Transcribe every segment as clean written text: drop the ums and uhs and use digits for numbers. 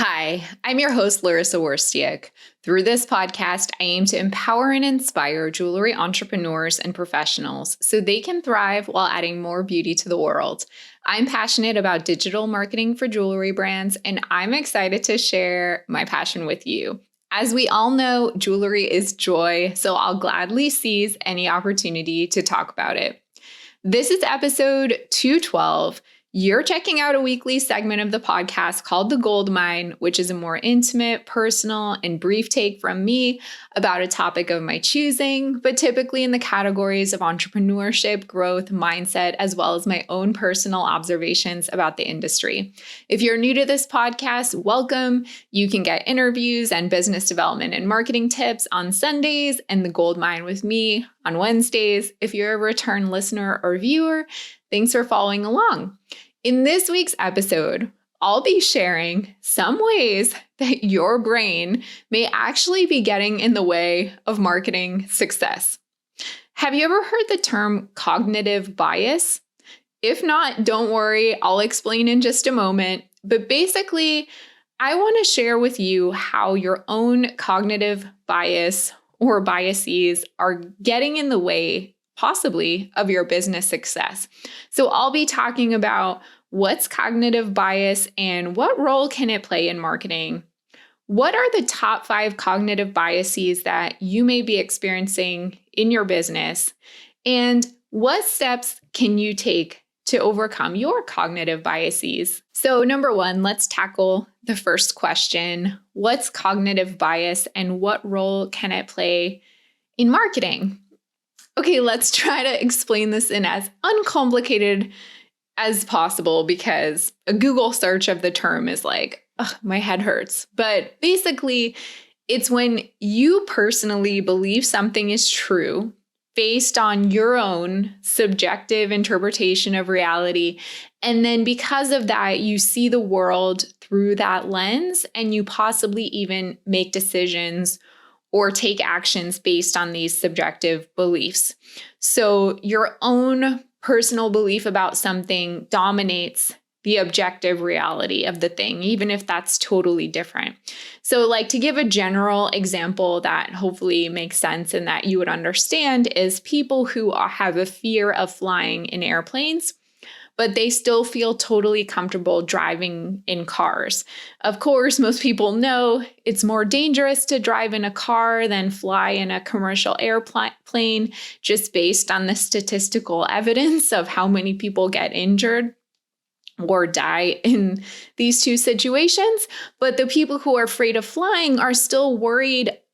Hi, I'm your host, Larissa Worstiak. Through this podcast, I aim to empower and inspire jewelry entrepreneurs and professionals so they can thrive while adding more beauty to the world. I'm passionate about digital marketing for jewelry brands, and I'm excited to share my passion with you. As we all know, jewelry is joy, so I'll gladly seize any opportunity to talk about it. This is episode 212. You're checking out a weekly segment of the podcast called The Gold Mine, which is a more intimate, personal, and brief take from me about a topic of my choosing, but typically in the categories of entrepreneurship, growth, mindset, as well as my own personal observations about the industry. If you're new to this podcast, welcome. You can get interviews and business development and marketing tips on Sundays and The Gold Mine with me on Wednesdays. If you're a return listener or viewer, thanks for following along. In this week's episode, I'll be sharing some ways that your brain may actually be getting in the way of marketing success. Have you ever heard the term cognitive bias? If not, don't worry, I'll explain in just a moment. But basically, I want to share with you how your own cognitive bias or biases are getting in the way possibly of your business success. So I'll be talking about what's cognitive bias and what role can it play in marketing. What are the top 5 cognitive biases that you may be experiencing in your business? And what steps can you take to overcome your cognitive biases? So number 1, let's tackle the first question. What's cognitive bias and what role can it play in marketing? Okay, let's try to explain this in as uncomplicated as possible because a Google search of the term is like, ugh, my head hurts. But basically, it's when you personally believe something is true based on your own subjective interpretation of reality. And then because of that, you see the world through that lens and you possibly even make decisions or take actions based on these subjective beliefs. So your own personal belief about something dominates the objective reality of the thing, even if that's totally different. So like to give a general example that hopefully makes sense and that you would understand is people who have a fear of flying in airplanes, but they still feel totally comfortable driving in cars. Of course, most people know it's more dangerous to drive in a car than fly in a commercial airplane, just based on the statistical evidence of how many people get injured or die in these two situations. But the people who are afraid of flying are still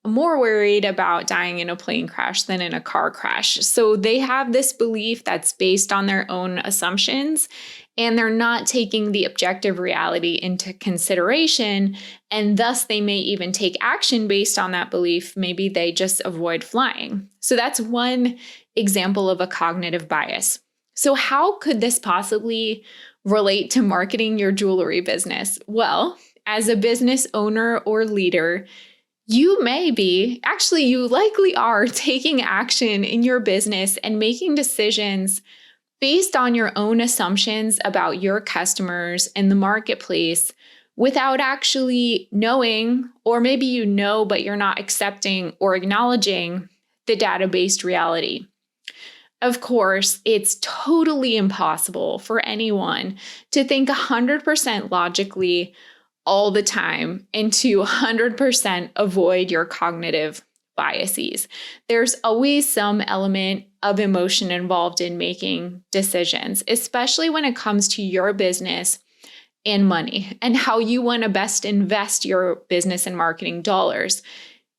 more worried about dying in a plane crash than in a car crash. So they have this belief that's based on their own assumptions, and they're not taking the objective reality into consideration. And thus, they may even take action based on that belief. Maybe they just avoid flying. So that's one example of a cognitive bias. So how could this possibly relate to marketing your jewelry business? Well, as a business owner or leader, you likely are taking action in your business and making decisions based on your own assumptions about your customers and the marketplace without actually knowing, or maybe you know, but you're not accepting or acknowledging the data-based reality. Of course, it's totally impossible for anyone to think 100% logically all the time and to 100% avoid your cognitive biases. There's always some element of emotion involved in making decisions, especially when it comes to your business and money and how you want to best invest your business and marketing dollars.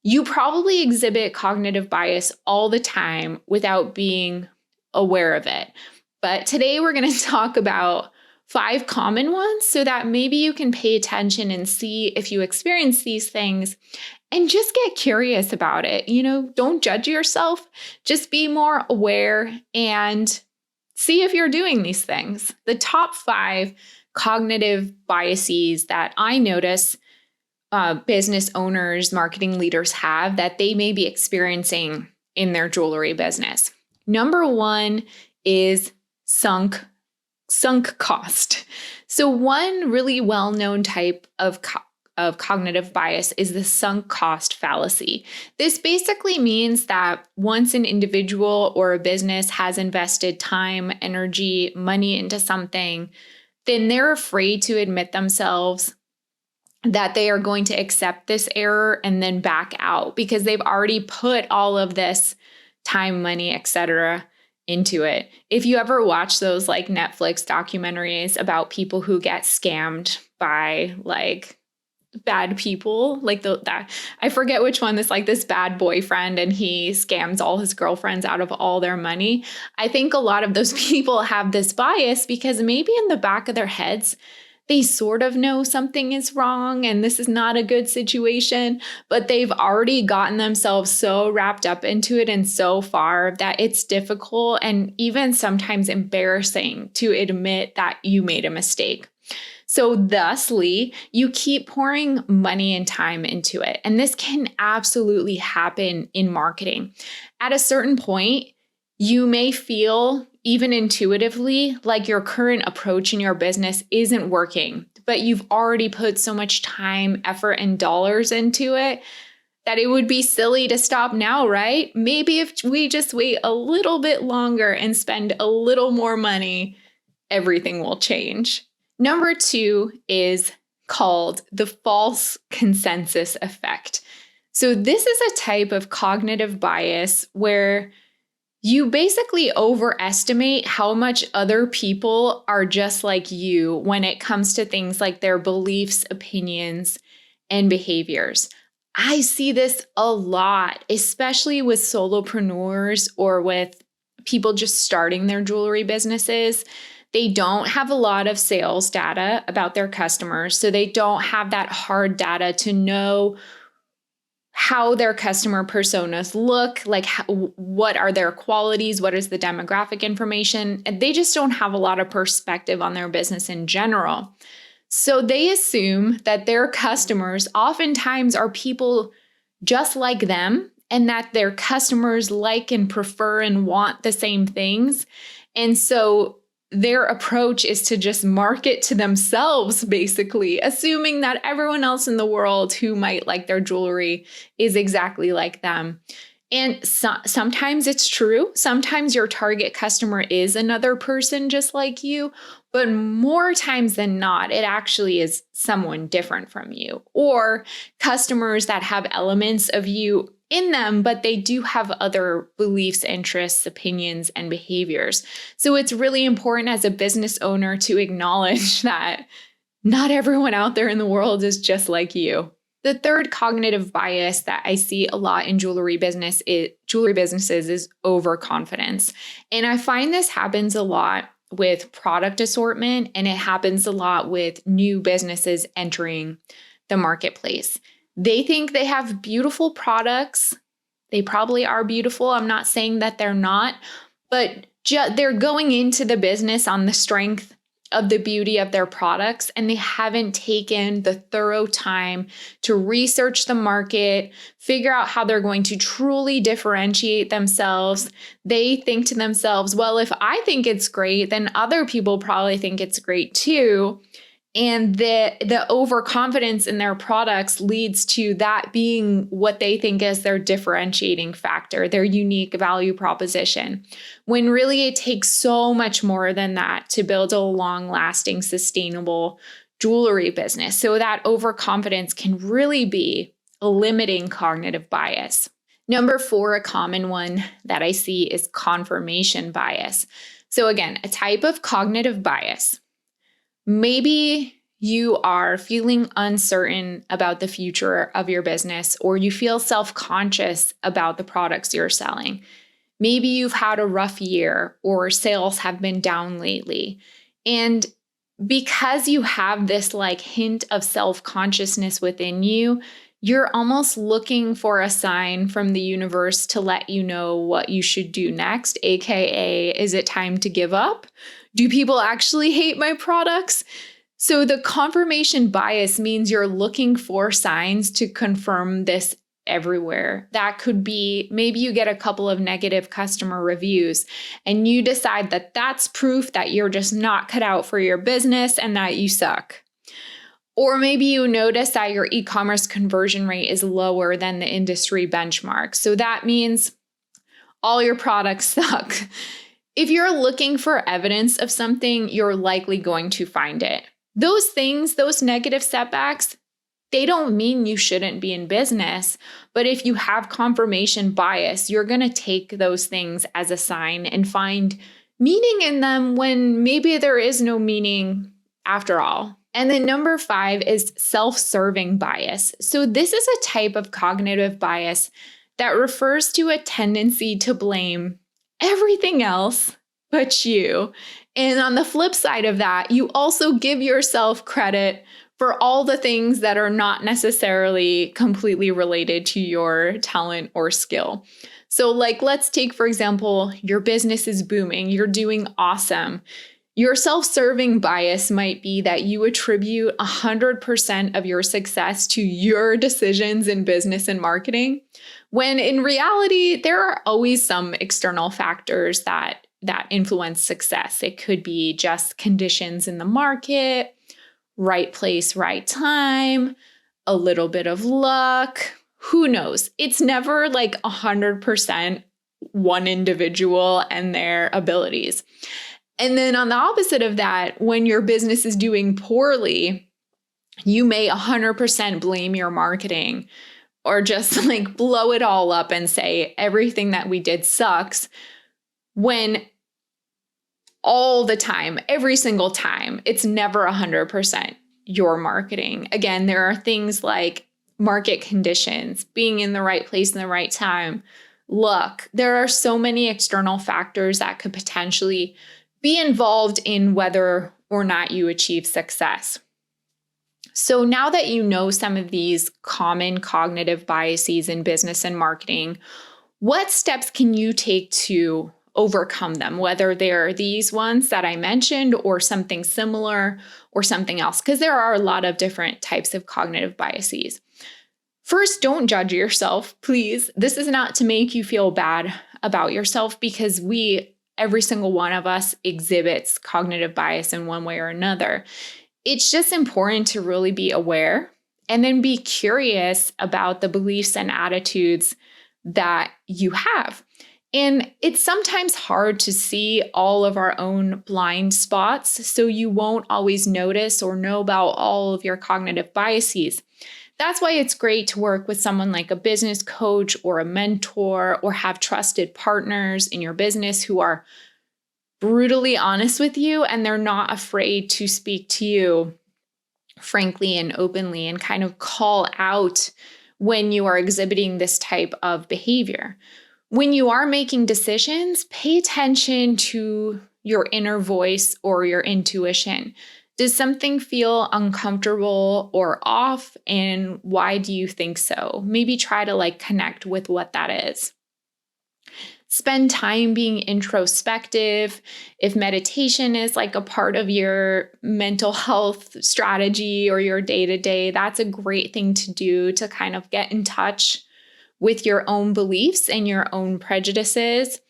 You probably exhibit cognitive bias all the time without being aware of it. But today we're going to talk about 5 common ones so that maybe you can pay attention and see if you experience these things and just get curious about it. Don't judge yourself, just be more aware and see if you're doing these things. The top 5 cognitive biases that I notice business owners, marketing leaders have that they may be experiencing in their jewelry business. Number 1 is sunk cost. So one really well-known type of of cognitive bias is the sunk cost fallacy. This basically means that once an individual or a business has invested time, energy, money into something, then they're afraid to admit themselves that they are going to accept this error and then back out because they've already put all of this time, money, etc. into it. If you ever watch those like Netflix documentaries about people who get scammed by like bad people, like that I forget which one, this bad boyfriend and he scams all his girlfriends out of all their money. I think a lot of those people have this bias because maybe in the back of their heads they sort of know something is wrong and this is not a good situation, but they've already gotten themselves so wrapped up into it and so far that it's difficult and even sometimes embarrassing to admit that you made a mistake. So thusly, you keep pouring money and time into it. And this can absolutely happen in marketing. At a certain point, you may feel even intuitively like your current approach in your business isn't working, but you've already put so much time, effort, and dollars into it that it would be silly to stop now, right? Maybe if we just wait a little bit longer and spend a little more money, everything will change. Number 2 is called the false consensus effect. So this is a type of cognitive bias where you basically overestimate how much other people are just like you when it comes to things like their beliefs, opinions, and behaviors. I see this a lot, especially with solopreneurs or with people just starting their jewelry businesses. They don't have a lot of sales data about their customers, so they don't have that hard data to know how their customer personas look, like what are their qualities, what is the demographic information. And they just don't have a lot of perspective on their business in general. So they assume that their customers oftentimes are people just like them and that their customers like and prefer and want the same things. And so their approach is to just market to themselves, basically, assuming that everyone else in the world who might like their jewelry is exactly like them. And sometimes it's true. Sometimes your target customer is another person just like you, but more times than not, it actually is someone different from you or customers that have elements of you in them, but they do have other beliefs, interests, opinions, and behaviors. So it's really important as a business owner to acknowledge that not everyone out there in the world is just like you. The third cognitive bias that I see a lot in jewelry businesses is overconfidence. And I find this happens a lot with product assortment, and it happens a lot with new businesses entering the marketplace. They think they have beautiful products. They probably are beautiful. I'm not saying that they're not, but they're going into the business on the strength of the beauty of their products, and they haven't taken the thorough time to research the market, figure out how they're going to truly differentiate themselves. They think to themselves, well, if I think it's great, then other people probably think it's great too. And the overconfidence in their products leads to that being what they think is their differentiating factor, their unique value proposition, when really it takes so much more than that to build a long-lasting, sustainable jewelry business. So that overconfidence can really be a limiting cognitive bias. Number 4, a common one that I see is confirmation bias. So again, a type of cognitive bias. Maybe you are feeling uncertain about the future of your business, or you feel self-conscious about the products you're selling. Maybe you've had a rough year or sales have been down lately. And because you have this like hint of self-consciousness within you, you're almost looking for a sign from the universe to let you know what you should do next, aka, is it time to give up? Do people actually hate my products? So the confirmation bias means you're looking for signs to confirm this everywhere. That could be maybe you get a couple of negative customer reviews and you decide that that's proof that you're just not cut out for your business and that you suck. Or maybe you notice that your e-commerce conversion rate is lower than the industry benchmark. So that means all your products suck. If you're looking for evidence of something, you're likely going to find it. Those things, those negative setbacks, they don't mean you shouldn't be in business. But if you have confirmation bias, you're going to take those things as a sign and find meaning in them when maybe there is no meaning after all. And then number 5 is self-serving bias. So this is a type of cognitive bias that refers to a tendency to blame everything else but you. And on the flip side of that, you also give yourself credit for all the things that are not necessarily completely related to your talent or skill. So let's take, for example, your business is booming, you're doing awesome. Your self-serving bias might be that you attribute 100% of your success to your decisions in business and marketing, when in reality, there are always some external factors that influence success. It could be just conditions in the market, right place, right time, a little bit of luck. Who knows? It's never 100% one individual and their abilities. And then on the opposite of that, when your business is doing poorly, you may 100% blame your marketing or just blow it all up and say everything that we did sucks, when all the time, every single time, it's never 100% your marketing. Again, there are things like market conditions, being in the right place in the right time, luck. There are so many external factors that could potentially be involved in whether or not you achieve success. So now that you know some of these common cognitive biases in business and marketing, what steps can you take to overcome them, whether they're these ones that I mentioned or something similar or something else? Because there are a lot of different types of cognitive biases. First, don't judge yourself, please. This is not to make you feel bad about yourself, because every single one of us exhibits cognitive bias in one way or another. It's just important to really be aware and then be curious about the beliefs and attitudes that you have. And it's sometimes hard to see all of our own blind spots, so you won't always notice or know about all of your cognitive biases. That's why it's great to work with someone like a business coach or a mentor, or have trusted partners in your business who are brutally honest with you and they're not afraid to speak to you frankly and openly and kind of call out when you are exhibiting this type of behavior. When you are making decisions, pay attention to your inner voice or your intuition. Does something feel uncomfortable or off? And why do you think so? Maybe try to connect with what that is. Spend time being introspective. If meditation is a part of your mental health strategy or your day-to-day, that's a great thing to do to kind of get in touch with your own beliefs and your own prejudices.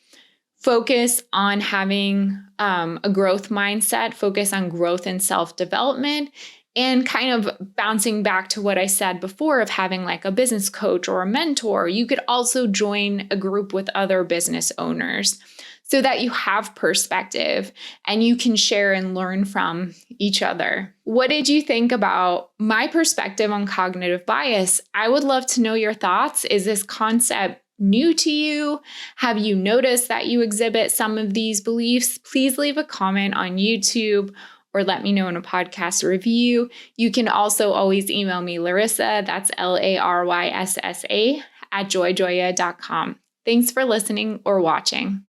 Focus on having a growth mindset, focus on growth and self-development, and kind of bouncing back to what I said before of having a business coach or a mentor. You could also join a group with other business owners so that you have perspective and you can share and learn from each other. What did you think about my perspective on cognitive bias? I would love to know your thoughts. Is this concept new to you? Have you noticed that you exhibit some of these beliefs? Please leave a comment on YouTube or let me know in a podcast review. You can also always email me, Larissa, that's LARYSSA, @joyjoya.com. Thanks for listening or watching.